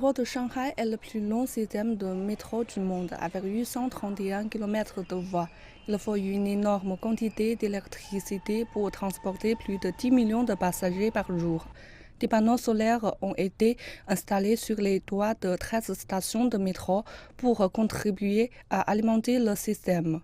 Le métro de Shanghai est le plus long système de métro du monde, avec 831 km de voies. Il faut une énorme quantité d'électricité pour transporter plus de 10 millions de passagers par jour. Des panneaux solaires ont été installés sur les toits de 13 stations de métro pour contribuer à alimenter le système.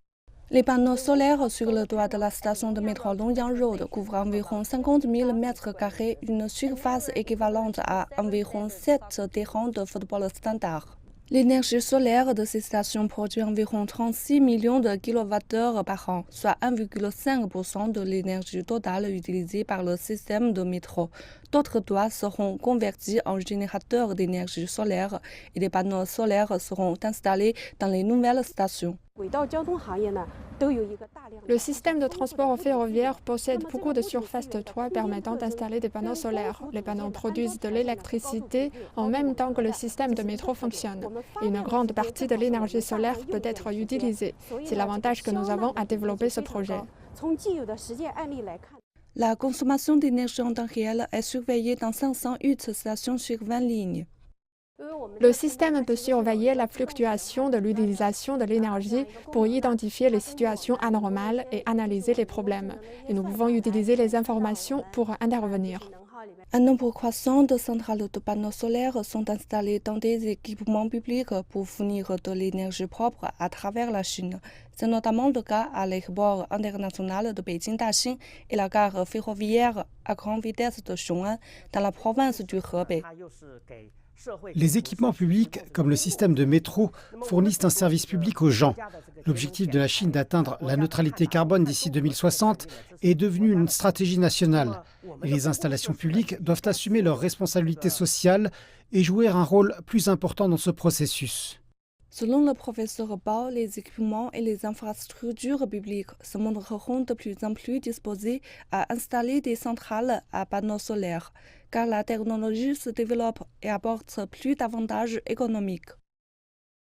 Les panneaux solaires sur le toit de la station de métro Longyang Road couvrent environ 50 000 mètres carrés, une surface équivalente à environ 7 terrains de football standard. L'énergie solaire de ces stations produit environ 36 millions de kWh par an, soit 1,5% de l'énergie totale utilisée par le système de métro. D'autres toits seront convertis en générateurs d'énergie solaire et des panneaux solaires seront installés dans les nouvelles stations. Le système de transport ferroviaire possède beaucoup de surfaces de toit permettant d'installer des panneaux solaires. Les panneaux produisent de l'électricité en même temps que le système de métro fonctionne. Et une grande partie de l'énergie solaire peut être utilisée. C'est l'avantage que nous avons à développer ce projet. La consommation d'énergie en temps réel est surveillée dans 508 stations sur 20 lignes. Le système peut surveiller la fluctuation de l'utilisation de l'énergie pour identifier les situations anormales et analyser les problèmes. Et nous pouvons utiliser les informations pour intervenir. Un nombre croissant de centrales de panneaux solaires sont installées dans des équipements publics pour fournir de l'énergie propre à travers la Chine. C'est notamment le cas à l'aéroport international de Beijing-Daxing et la gare ferroviaire à grande vitesse de Xiong'an, dans la province du Hebei. Les équipements publics, comme le système de métro, fournissent un service public aux gens. L'objectif de la Chine d'atteindre la neutralité carbone d'ici 2060 est devenu une stratégie nationale. Et les installations publiques doivent assumer leurs responsabilités sociales et jouer un rôle plus important dans ce processus. Selon le professeur Bao, les équipements et les infrastructures publiques se montreront de plus en plus disposés à installer des centrales à panneaux solaires, car la technologie se développe et apporte plus d'avantages économiques.